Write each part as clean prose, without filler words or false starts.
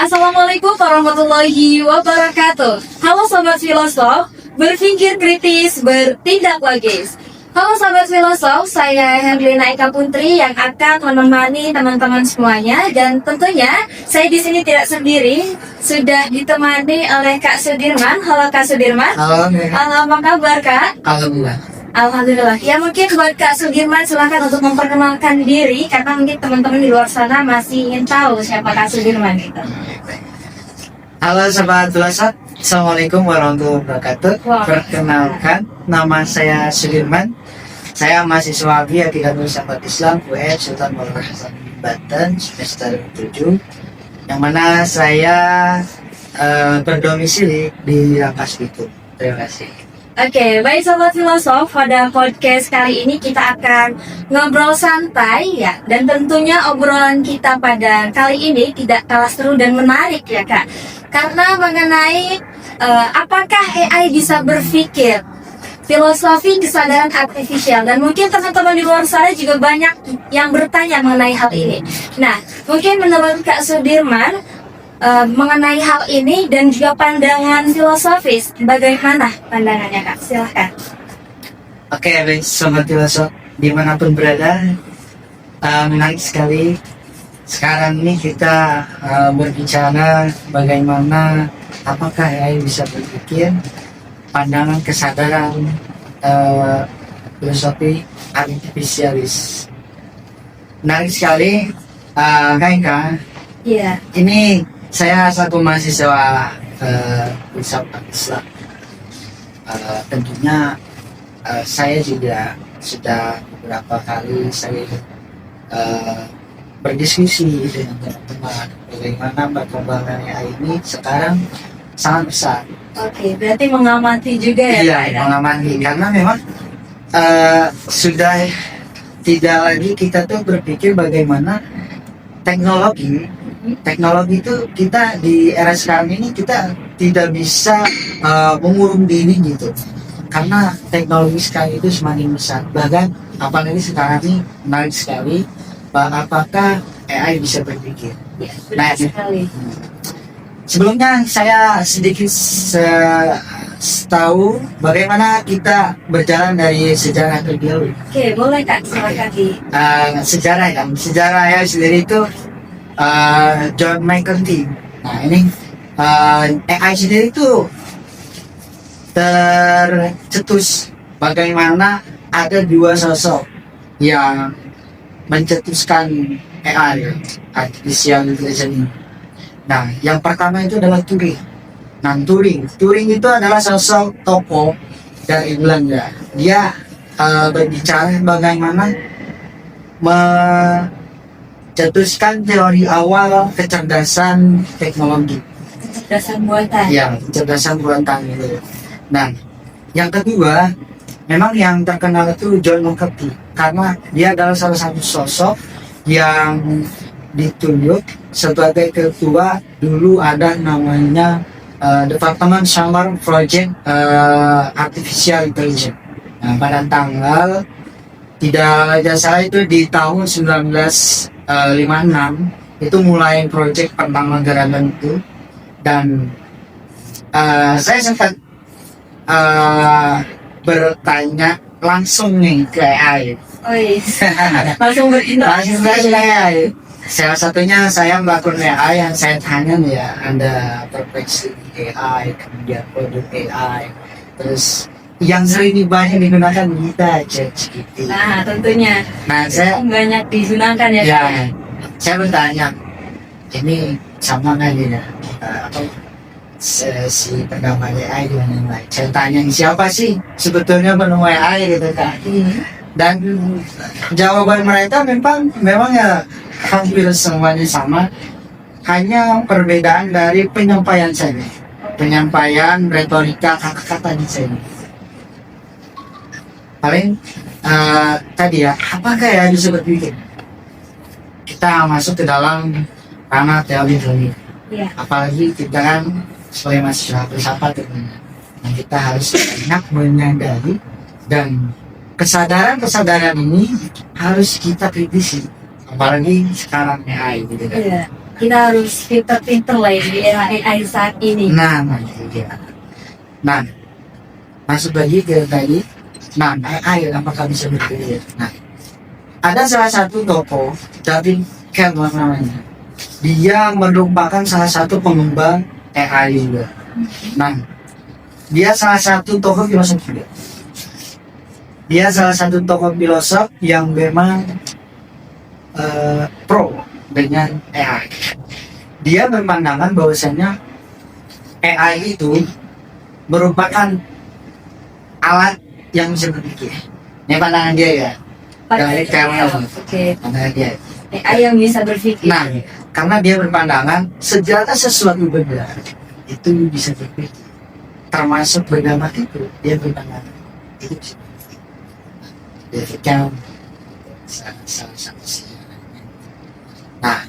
Assalamualaikum warahmatullahi wabarakatuh. Halo Sobat Filosof, berpikir kritis, bertindak logis. Halo Sobat Filosof, saya Herlina Eka Putri yang akan menemani teman-teman semuanya. Dan tentunya saya di sini tidak sendiri, sudah ditemani oleh Kak Sudirman. Halo Kak Sudirman. Halo, Halo, apa kabar Kak? alhamdulillah. Alhamdulillah. Ya mungkin buat Kak Sudirman silahkan untuk memperkenalkan diri karena mungkin teman-teman di luar sana masih ingin tahu siapa Kak Sudirman gitu. Halo Sobat Filosof, Assalamualaikum warahmatullahi wabarakatuh. Wah. Perkenalkan, nama saya Sudirman. Saya mahasiswa Akidah Filsafat Islam UM Sultan Maulana Hasan Banten semester 7, yang mana saya berdomisili di Rangkas Bitung. Terima kasih. Oke, baik Sobat Filosof, pada podcast kali ini kita akan ngobrol santai ya. Dan tentunya obrolan kita pada kali ini tidak kalah seru dan menarik ya Kak. Karena mengenai apakah AI bisa berpikir, filosofi kesadaran artifisial. Dan mungkin teman-teman di luar sana juga banyak yang bertanya mengenai hal ini. Nah, mungkin menurut Kak Sudirman, mengenai hal ini dan juga pandangan filosofis, bagaimana pandangannya Kak? Silahkan. Oke, baik Sobat Filosof, dimanapun berada, menarik sekali. Sekarang ini kita berbicara bagaimana apakah AI bisa berpikir, pandangan kesadaran filosofi artifisialis. Menarik sekali, Kak. Iya. Ini saya satu mahasiswa filsafat Islam. Tentunya saya juga sudah beberapa kali saya berdiskusi dengan teman-teman bagaimana perkembangan AI ini sekarang sangat besar. Oke, berarti mengamati juga ya Iya, Kak? mengamati karena memang sudah tidak lagi kita tuh berpikir bagaimana teknologi itu kita di era sekarang ini kita tidak bisa mengurung diri gitu, karena teknologi sekarang itu semakin besar. Bahkan apalagi sekarang ini menarik sekali, apakah AI bisa berpikir. Ya, benar sekali. Sebelumnya saya sedikit tahu bagaimana kita berjalan dari sejarah terlebih dahulu. Oke, boleh Kak, silakan di. Sejarah ya sendiri itu John McCarthy. Nah ini AI sendiri itu tercetus bagaimana ada dua sosok yang mencetuskan AI, artificial intelligence. Nah yang pertama itu adalah Turing. Nah Turing itu adalah sosok tokoh dari Belanda. Dia berbicara bagaimana cetuskan teori awal kecerdasan teknologi. Kecerdasan buatan. Ya, kecerdasan buatan itu. Nah, yang kedua, memang yang terkenal itu John McCarthy karena dia adalah salah satu sosok yang ditunjuk sebagai ketua. Dulu ada namanya Departemen Summer Project Artificial Intelligence. Nah, pada tanggal tidak salah itu di tahun 1956 itu mulai proyek pertama gerakan itu. Dan saya sempat bertanya langsung nih ke AI. Oh iya. Langsung berinteraksi. Langsung ke AI. Salah satunya saya melakukan AI yang saya tanya nih ya, Anda perpleksiti AI, kemudian produk AI, terus yang sering banyak digunakan kita ChatGPT. Nah, tentunya. Nah, saya Banyak digunakan ya. ya, Kak? saya bertanya, ini sama nggak ya? Atau si penemu AI dengan yang lain? Saya tanya siapa sih sebetulnya penemu AI gitu kan? Dan jawaban mereka memang ya hampir semuanya sama, hanya perbedaan dari penyampaian saja, penyampaian retorika kata-kata di sini. Paling tadi ya, apakah ya bisa berpikir? Kita masuk ke dalam ranah teori. Iya. Apalagi kita kan sebagai mahasiswa filsafat, nah kita harus banyak menyadari dan kesadaran ini harus kita kritisi. Apalagi sekarang AI gitu kan. Iya. kita harus pinter-pinter lah ya di era AI saat ini. Nah itu dia. Nah, masuk lagi ke tadi. Nah, AI apakah bisa berpikir? Nah, ada salah satu tokoh David Cameron namanya. Dia merupakan salah satu pengembang AI juga. Nah, dia salah satu tokoh filosof juga. Dia salah satu tokoh filosof yang memang pro dengan AI. Dia memandangkan bahwasanya AI itu merupakan alat yang bisa berpikir. Ini pandangan dia ya. Dari Cameron. Oke. Pandangan dia. AI yang bisa berpikir. Nah, karena dia berpandangan segala sesuatu benda itu bisa berpikir. Termasuk benda mati itu dia berpandangan itu bisa berpikir. David Cameron salah satu sih. Nah,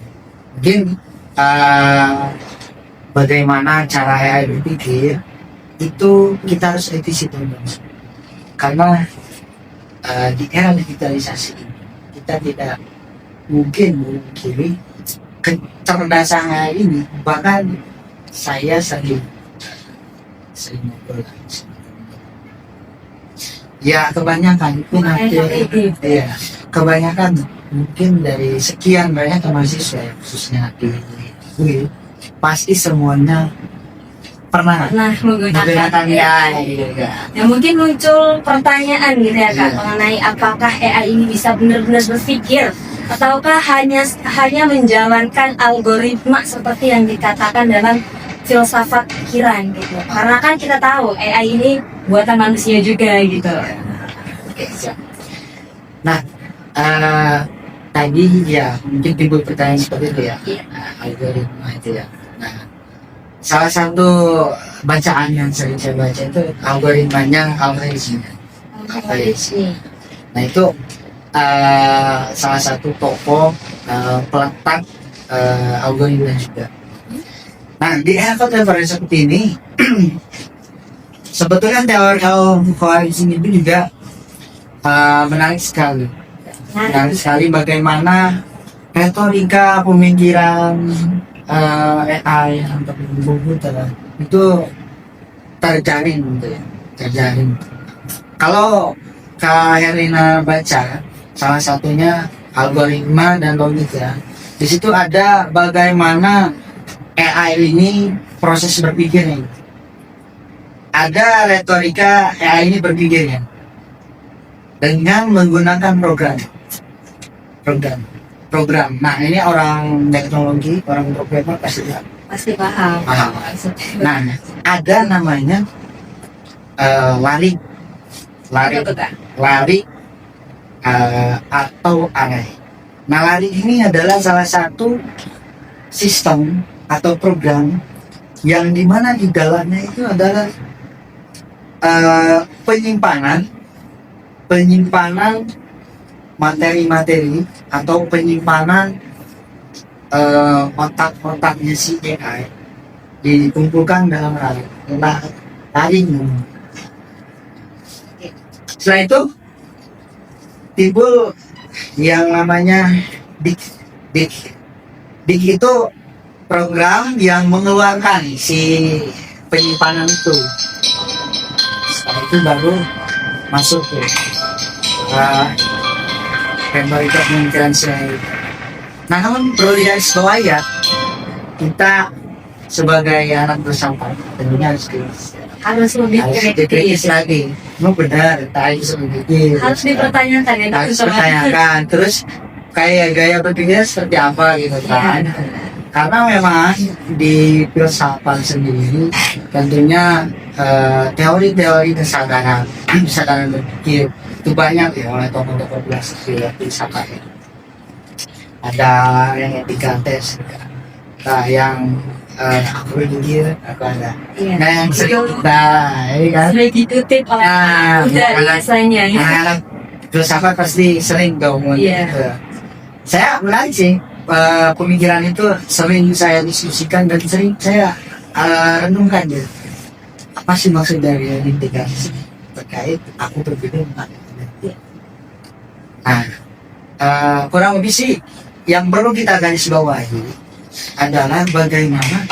mungkin bagaimana cara AI berpikir itu kita harus kritis itu, karena di era digitalisasi ini kita tidak mungkin memungkiri kecerdasan AI ini. Bahkan saya sering ngobrol ya kebanyakan itu nanti ya kebanyakan mungkin dari sekian banyak mahasiswa khususnya di UI pasti semuanya pernah menggunakan AI juga. Ya mungkin muncul pertanyaan gitu ya Kak, mengenai apakah AI ini bisa benar-benar berpikir ataukah hanya menjalankan algoritma seperti yang dikatakan dalam filsafat pikiran gitu. Karena kan kita tahu AI ini buatan manusia juga gitu. Oke, siap. Nah, tadi ya mungkin timbul pertanyaan seperti itu ya. Algoritma itu ya. Nah, salah satu bacaan yang sering saya baca itu algoritmanya algoritma. Nah itu salah satu tokoh peletak algoritma juga. Nah di era kontemporer seperti ini sebetulnya teori koalisi itu juga menarik sekali. Menarik sekali bagaimana retorika pemikiran AI untuk komputer itu terjalin gitu ya, terjalin. Kalau Kak Herlina baca salah satunya algoritma dan logika, di situ ada bagaimana AI ini proses berpikirnya. Ada retorika AI ini berpikirnya dengan menggunakan program. Nah ini orang teknologi, orang programmer pasti paham. Nah ada namanya lari atau array. Nah lari ini adalah salah satu sistem atau program yang dimana di dalamnya itu adalah penyimpanan materi-materi atau penyimpanan otak-otaknya si AI dikumpulkan dalam lari. Setelah itu timbul yang namanya big itu program yang mengeluarkan si penyimpanan itu. Setelah itu baru masuk ke retorika pemikiran saya. Nah namun perlu digarisbawahi ya, kita sebagai anak bersama tentunya harus lebih kritis lagi. Benar, harus berpikir. Harus dipertanyakan ya. Harus dipertanyakan. Terus kayak gaya berpikirnya seperti apa gitu kan? Ya. Karena memang di filsafat sendiri tentunya teori-teori kesadaran berpikir itu banyak ya oleh tokoh-tokoh filsafat. Ada yang etika tes, yang aku berpikir aku ada. Iya. Nah yang sering kan? Sering ditutip oleh biasanya. Anak filsafat pasti sering ngomong gitu. Saya menarik sih. Pemikiran itu sering saya diskusikan dan sering saya renungkan gitu. Apa sih maksud dari integrasi terkait aku berbeda dengan Nah, kurang lebih sih yang perlu kita garis bawahi adalah bagaimana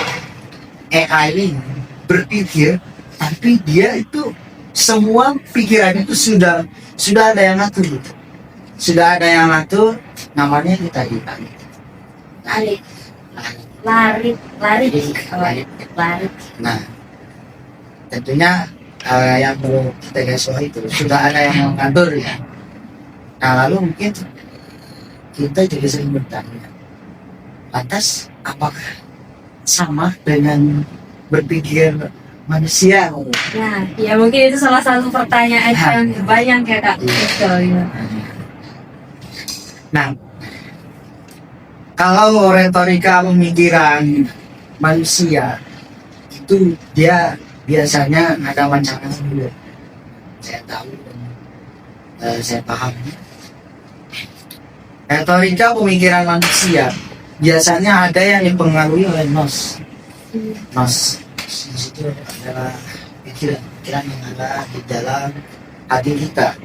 AI ini berpikir, tapi dia itu semua pikiran itu sudah ada yang ngatur gitu. Sudah ada yang ngatur, namanya kita hilang. Lari, lari, lari, lari. Nah, tentunya yang perlu kita garis bawahi itu sudah ada yang mengatur ya. Nah, lalu mungkin kita juga sering bertanya, lantas apakah sama dengan berpikir manusia? Nah, ya mungkin itu salah satu pertanyaan yang banyak ya Kak. Betul, ya. Nah, kalau retorika pemikiran manusia itu dia biasanya ada wacana dulu. Saya tahu dan saya paham. Retorika pemikiran manusia biasanya ada yang dipengaruhi oleh nos. Nos di situ adalah pikiran yang ada di dalam hati kita.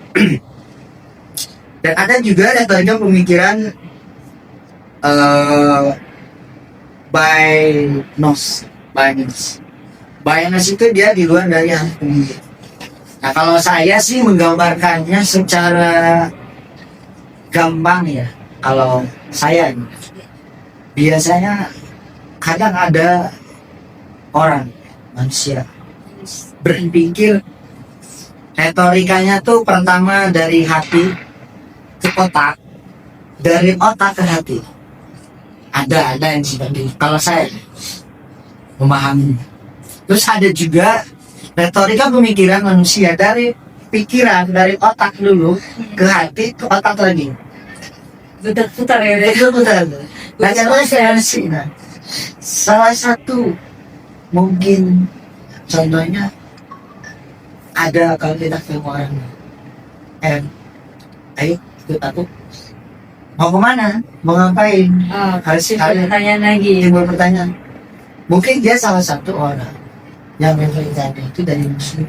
Dan ada juga retorika pemikiran by nos. By nos itu dia di luar dari hati pemikir. Nah, kalau saya sih menggambarkannya secara gampang ya. Kalau saya biasanya kadang ada orang manusia berpikir retorikanya tuh pertama dari hati ke otak, dari otak ke hati. Ada yang seperti itu. Kalau saya memahami. Terus ada juga retorika pemikiran manusia dari pikiran, dari otak dulu ke hati ke otak lagi. Putar-putar ya. Itu betul. Nah, salah satu mungkin contohnya ada kalau kita ketemu orang, ayo ikut aku, mau kemana, mau ngapain? Oh, Harus pertanyaan lagi. timbul pertanyaan. Mungkin dia salah satu orang yang retorikanya itu dari muslim,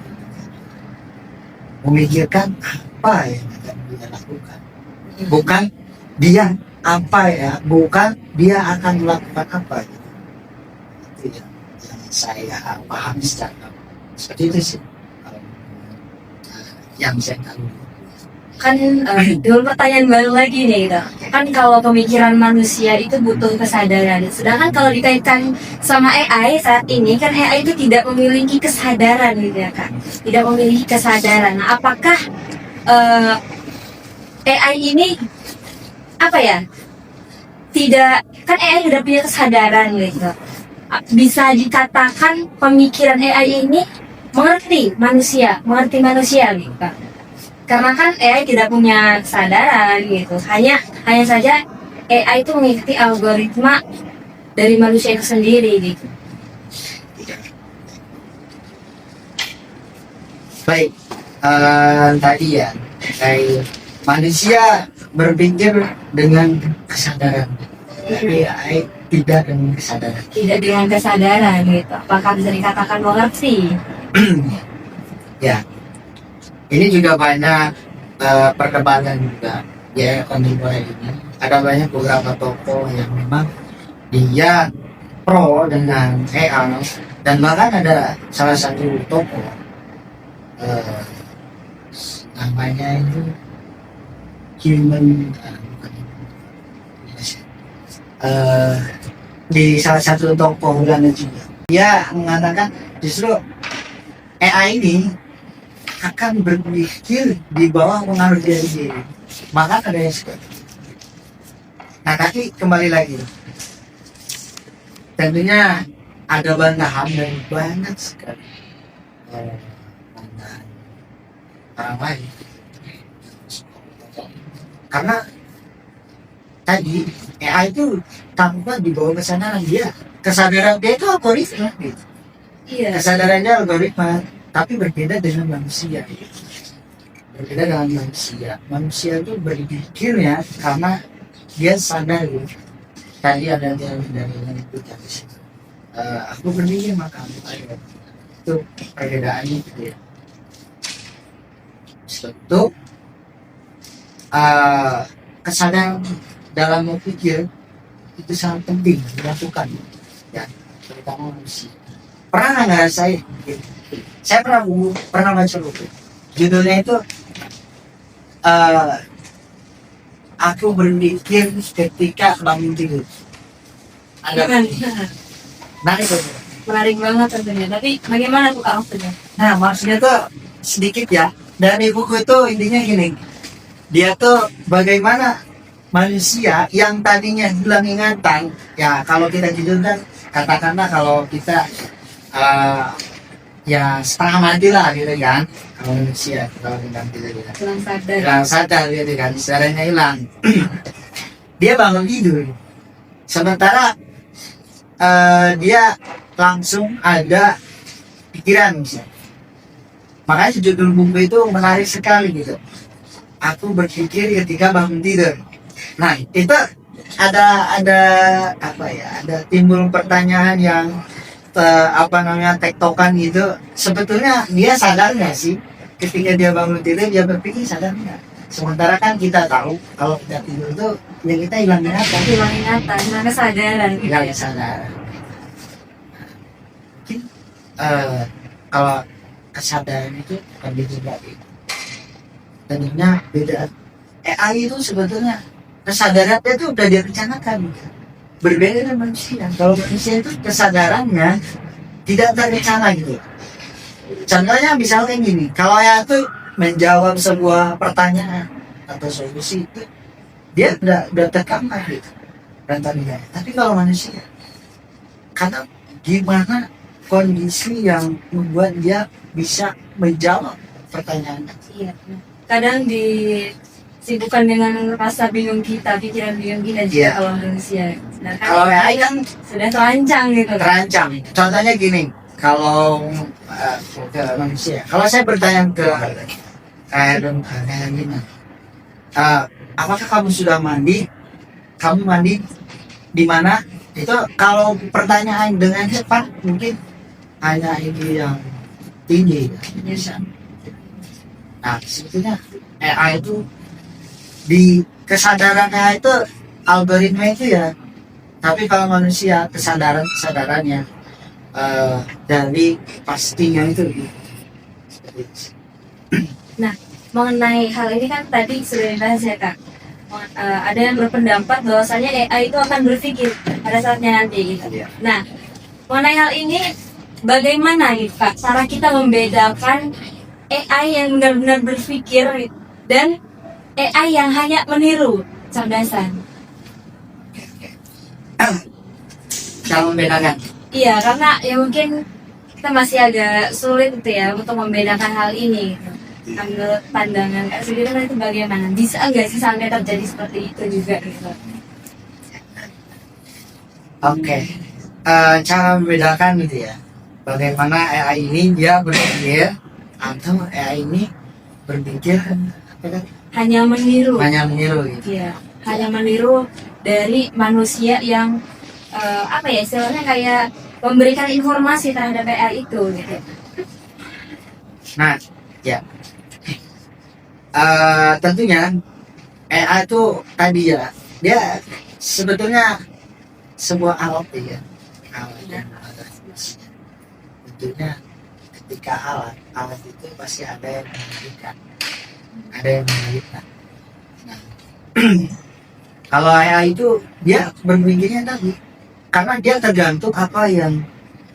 memikirkan apa yang akan dia lakukan, bukan dia apa ya, bukan dia akan melakukan apa. Itu yang saya paham seperti itu sih, yang saya tahu. Kan dulu pertanyaan baru lagi nih gitu. Kan kalau pemikiran manusia itu butuh kesadaran. Sedangkan kalau dikaitkan sama AI saat ini kan AI itu tidak memiliki kesadaran gitu ya Kak. Tidak memiliki kesadaran. Nah, apakah AI ini apa ya? Tidak, kan AI udah punya kesadaran gitu. Bisa dikatakan pemikiran AI ini mengerti manusia gitu Kak. Karena kan AI tidak punya kesadaran gitu. Hanya saja AI itu mengikuti algoritma dari manusia itu sendiri gitu. Baik, tadi ya, kayak manusia berpikir dengan kesadaran, tapi AI tidak dengan kesadaran. Tidak dengan kesadaran gitu. Apakah bisa dikatakan mengerti? Ya, ini juga banyak perdebatan juga ya kontemporer ini. Ada banyak beberapa tokoh yang memang dia pro dengan AI, dan bahkan ada salah satu tokoh namanya itu human di salah satu tokoh Belanda juga, dia mengatakan justru AI ini akan berpikir di bawah pengaruh dari diri. Maka ada yang seperti itu. Nah, tapi kembali lagi, tentunya ada bantahan dan banyak sekali bantahan orang lain, karena tadi AI itu tanpa di bawah kesadaran dia. Kesadaran dia itu algoritma gitu. Iya. Kesadarannya algoritma, tapi berbeda dengan manusia. Berbeda dengan manusia. Manusia itu berpikir ya karena dia sadar gitu. Tadi ada dari yang itu tadi. Aku berpikir maka itu perbedaannya gitu ya. Satu, kesadaran dalam berpikir itu sangat penting dilakukan ya, terutama manusia. Pernah nggak ngerasain? Saya pernah baca buku. Judulnya itu eh, aku berpikir ketika bangun tidur. Agak menarik tuh. Menarik banget tentunya. Tapi bagaimana tuh Kak maksudnya? Nah, maksudnya tuh sedikit ya. Dari buku itu intinya gini. Dia tuh bagaimana manusia yang tadinya hilang ingatan. Ya, kalau kita tidur kan katakanlah kalau kita ya setengah mati lah gitu kan. Kalau manusia kalau hilang tidur ya. Kurang sadar. Hilang sadar gitu kan, sadarnya hilang. Dia bangun tidur. Sementara dia langsung ada pikiran misalnya. Makanya judul buku itu menarik sekali gitu. Aku berpikir ketika bangun tidur. Nah, itu ada apa ya? Ada timbul pertanyaan yang tektokan gitu. Sebetulnya dia sadar nggak sih ketika dia bangun tidur dia berpikir sadar nggak? Sementara kan kita tahu kalau kita tidur tuh ya kita hilang ingatan. Hilang ingatan, hilang kesadaran. Hilang kesadaran. Mungkin kalau kesadaran itu lebih pribadi. Tadinya beda. AI itu sebetulnya kesadarannya itu udah direncanakan. Berbeda dengan manusia. Kalau manusia itu kesadarannya tidak terencana gitu. Contohnya misalnya gini, kalau AI itu menjawab sebuah pertanyaan atau solusi itu dia udah terkamar gitu rencananya. Tapi kalau manusia, karena gimana kondisi yang membuat dia bisa menjawab pertanyaan. Iya. Kadang disibukkan dengan rasa bingung kita, pikiran bingung kita juga Iya. kalau manusia. Sedangkan Kalau AI kan sudah terancang gitu. terancam. Contohnya gini, kalau ke manusia, kalau saya bertanya ke kayak gini, apakah kamu sudah mandi? Kamu mandi di mana? Itu kalau pertanyaan dengan cepat mungkin hanya ini yang tinggi bisa. Nah, sebetulnya AI itu di kesadarannya itu algoritma itu ya. Tapi kalau manusia kesadarannya dari pastinya itu seperti itu. Nah, mengenai hal ini kan tadi sudah dibahas ya Kak. Ada yang berpendapat bahwasanya AI itu akan berpikir pada saatnya nanti gitu. Iya. Nah, mengenai hal ini bagaimana nih Kak cara kita membedakan AI yang benar-benar berpikir dan AI yang hanya meniru cerdasan? Cara membedakan. Iya, karena ya mungkin kita masih agak sulit gitu ya untuk membedakan hal ini. Menurut pandangan Kak sendiri itu bagaimana? Bisa nggak sih sampai terjadi seperti itu juga gitu? Oke. Cara membedakan gitu ya. Bagaimana AI ini dia berpikir atau AI ini berpikir apa kan? Hanya meniru. Hanya meniru gitu. Iya, hanya meniru dari manusia yang apa ya istilahnya kayak memberikan informasi terhadap AI itu gitu. Nah, ya. Tentunya AI itu tadi ya, dia sebetulnya sebuah alat ya, alat yang ada fungsinya. Tentunya ketika alat itu pasti ada yang mengendalikan, ada yang mengendalikan. Nah, kalau AI itu dia berpikirnya tadi, karena dia tergantung apa yang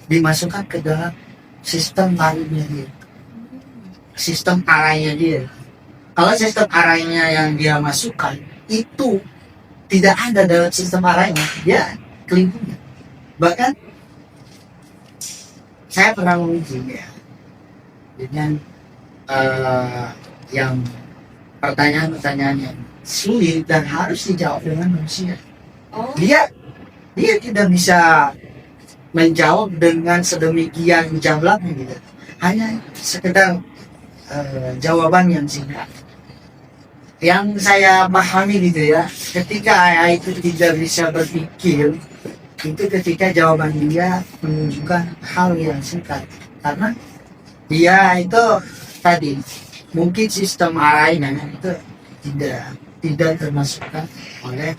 dimasukkan ke dalam sistem tarifnya dia, sistem arahnya dia. Kalau sistem arahnya yang dia masukkan itu tidak ada dalam sistem arahnya, dia kelirunya. Bahkan saya pernah menguji ya dengan yang pertanyaan-pertanyaan yang sulit dan harus dijawab dengan manusia. Oh, Dia tidak bisa menjawab dengan sedemikian jamblang gitu. Hanya sekedar jawaban yang singkat. Yang saya pahami gitu ya, ketika AI itu tidak bisa berpikir, itu ketika jawaban dia menunjukkan hal yang singkat. Karena dia itu tadi mungkin sistem arahnya itu tidak termasukkan oleh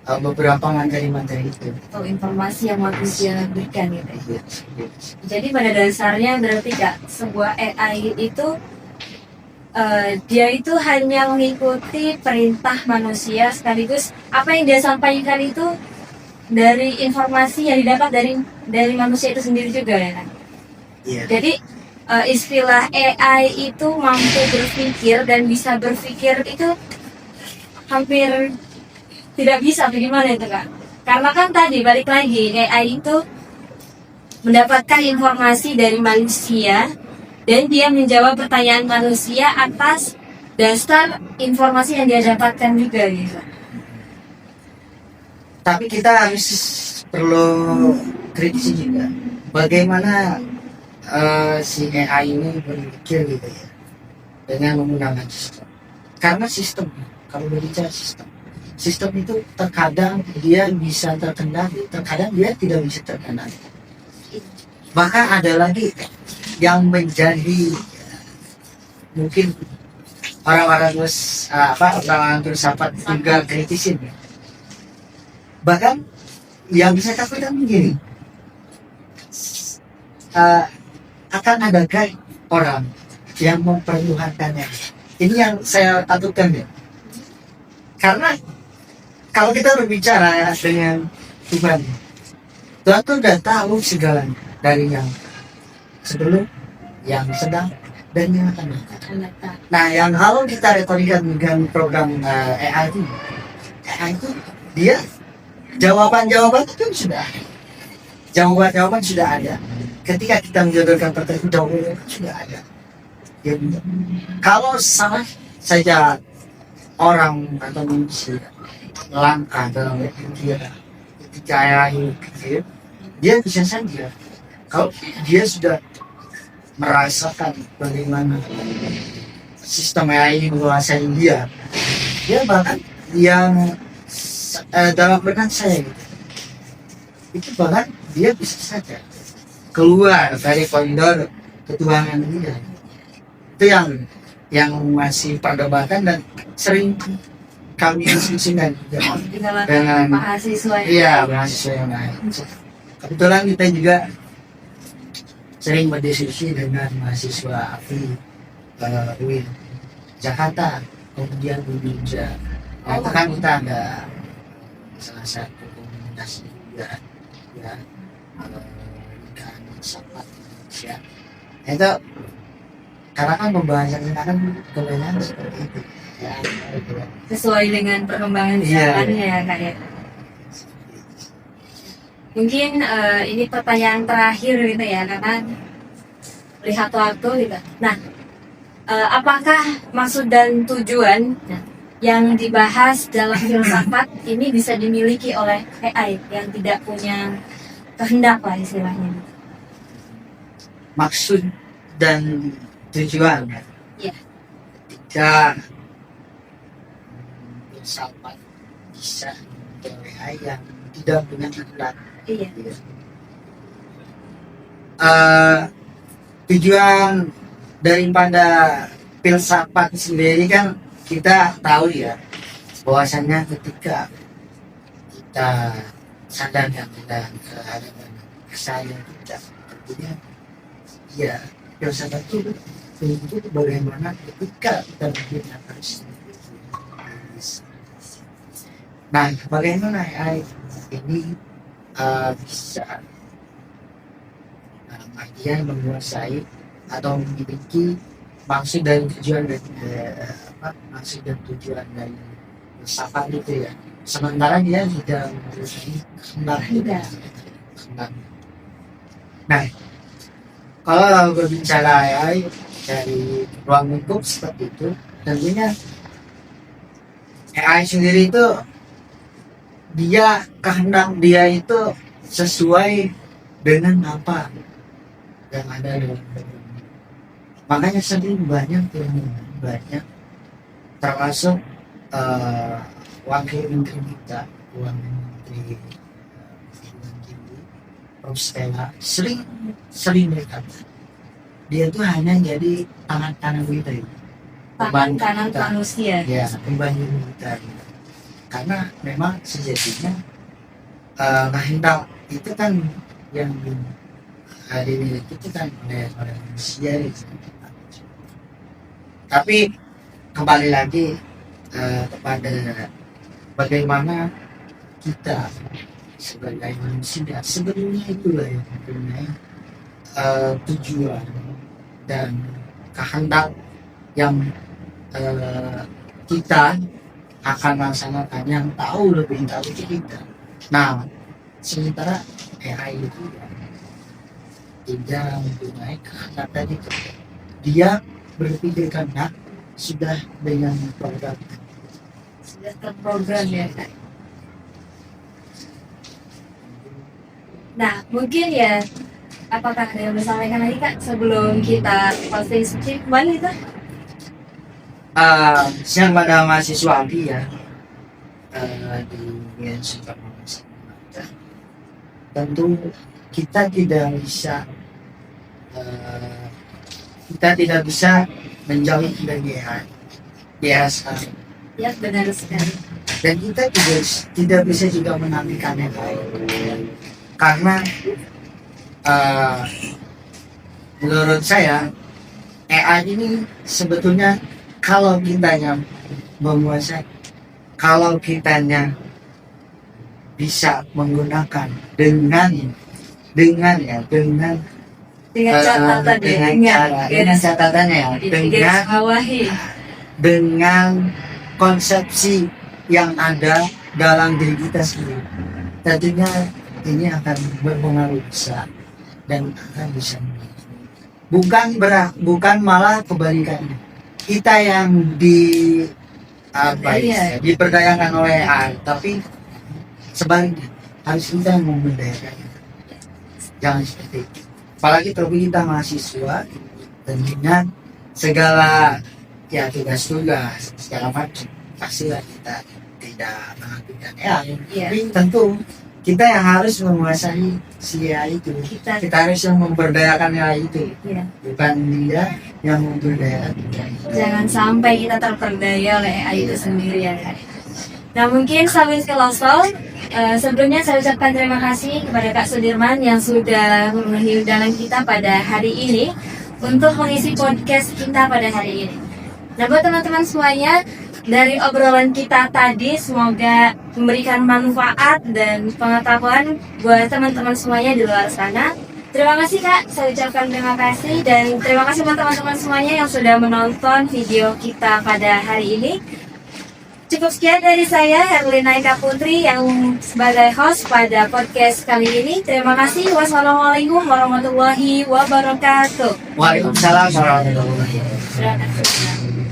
beberapa materi-materi itu. atau informasi yang manusia berikan gitu ya. Iya, iya. Jadi pada dasarnya berarti Kak, sebuah AI itu dia itu hanya mengikuti perintah manusia, sekaligus apa yang dia sampaikan itu dari informasi yang didapat dari manusia itu sendiri juga ya kan. Iya. Jadi istilah AI itu mampu berpikir dan bisa berpikir itu hampir tidak bisa, bagaimana itu Kak? Karena kan tadi balik lagi AI itu mendapatkan informasi dari manusia dan dia menjawab pertanyaan manusia atas dasar informasi yang dia dapatkan juga gitu. Tapi kita harus perlu kritisi juga bagaimana si AI ini berpikir gitu ya dengan menggunakan sistem. Karena sistem, kalau berbicara sistem itu terkadang dia bisa terkendali, terkadang dia tidak bisa terkendali. Bahkan ada lagi yang menjadi mungkin orang-orang filsafat juga kritisin. Bahkan yang bisa takutkan begini, akan adakah orang yang mempertuhankannya? Ini yang saya takutkan ya. Karena kalau kita berbicara dengan Tuhan, Tuhan tuh udah tahu segalanya, dari yang sebelum, yang sedang, dan yang akan datang. Nah, yang kalau kita retorikan dengan program AI itu dia jawaban itu sudah ada. Jawaban sudah ada. Ketika kita menjodohkan pertanyaan, jawaban sudah ada. Ya, kalau salah saja orang atau manusia langkah dalam berpikir ketika ini pikir, dia bisa saja kalau dia sudah merasakan bagaimana sistem AI ini menguasai dia bahkan yang dalam benak saya gitu, itu bahkan dia bisa saja keluar dari koridor ketuhanan dia. Itu yang masih perdebatan dan sering kami diskusikan juga dengan mahasiswa. Iya, mahasiswa yang lain. Kebetulan kita juga sering berdiskusi dengan mahasiswa AFI UIN Jakarta, kemudian Indonesia. Nah, itu kan kita ada salah satu komunitas juga ya, ikan sahabat Indonesia. Itu karena kan pembahasannya kan kebanyakan seperti itu. Ya, Sesuai dengan perkembangan zamannya ya Kak ya. Mungkin ini pertanyaan terakhir gitu ya, karena lihat waktu gitu. Nah, apakah maksud dan tujuan yang dibahas dalam filsafat ini bisa dimiliki oleh AI yang tidak punya kehendak lah istilahnya? Maksud dan tujuan Iya. ketika filsafat bisa oleh AI yang tidak punya kehendak. Iya. Tujuan daripada filsafat sendiri kan kita tahu ya, bahwasanya ketika kita sadar dan kita kehadiran kesalahan kita, kemudian ya filsafat itu bagaimana ketika kita menggunakan sendiri. Nah, bagaimana AI ini bisa dalam artian menguasai atau memiliki maksud dan tujuan dari maksud dan tujuan dari filsafat itu ya, sementara dia tidak memiliki kehendak. Nah, kalau berbicara AI dari ruang lingkup seperti itu, tentunya AI sendiri itu dia kehendak dia itu sesuai dengan apa yang ada dalam dunia. Makanya sering banyak termasuk wakil menteri kita, wakil menteri Prof. Stella sering berkata dia tuh hanya jadi tangan kanan kita, tangan kanan manusia. ya, pembanding kita. karena memang sejatinya kehendak itu kan yang dimiliki itu kan oleh manusia gitu. Tapi kembali lagi kepada bagaimana kita sebagai manusia sebenarnya itulah yang mempunyai tujuan dan kehendak yang kita akan laksanakan, yang tahu itu kita. Nah, sementara AI itu tidak mempunyai kehendak tadi, dia berpikir karena sudah dengan program, Sudah terprogram ya Kak. Nah, mungkin ya, apakah ada yang disampaikan lagi Kak sebelum kita closing statement itu? siang pada mahasiswa API ya, di UIN Soekarno Hatta. Tentu kita tidak bisa menjauh dari AI sekarang, Ya, benar sekali. dan kita tidak bisa juga menafikan AI karena menurut saya AI ini sebetulnya kalau kitanya menguasai, kalau kitanya bisa menggunakan dengan Dengan catatan dengan catatannya ya, dengan konsepsi yang ada dalam diri kita sendiri, tentunya ini akan berpengaruh besar dan akan bisa bukan malah kebalikannya, kita yang diperdayakan oleh AI, tapi sebaliknya harus kita yang memberdayakan. Jangan seperti itu. Apalagi terlebih kita mahasiswa, dan dengan segala ya tugas-tugas segala macam, pastilah kita tidak melakukan AI. Tapi tentu kita yang harus menguasai si AI itu. Kita harus yang memberdayakan AI itu, bukan dia yang memberdayakan AI. Jangan sampai kita terperdaya oleh AI itu sendiri ya Kak. Nah, mungkin sambil kelosol, sebelumnya saya ucapkan terima kasih kepada Kak Sudirman yang sudah memenuhi undangan kita pada hari ini untuk mengisi podcast kita pada hari ini. Nah, buat teman-teman semuanya, dari obrolan kita tadi semoga memberikan manfaat dan pengetahuan buat teman-teman semuanya di luar sana. Terima kasih Kak, saya ucapkan terima kasih, dan terima kasih buat teman-teman semuanya yang sudah menonton video kita pada hari ini. Cukup sekian dari saya, Herlina Eka Putri, yang sebagai host pada podcast kali ini. Terima kasih. Wassalamualaikum warahmatullahi wabarakatuh. Waalaikumsalam warahmatullahi wabarakatuh. Terima kasih.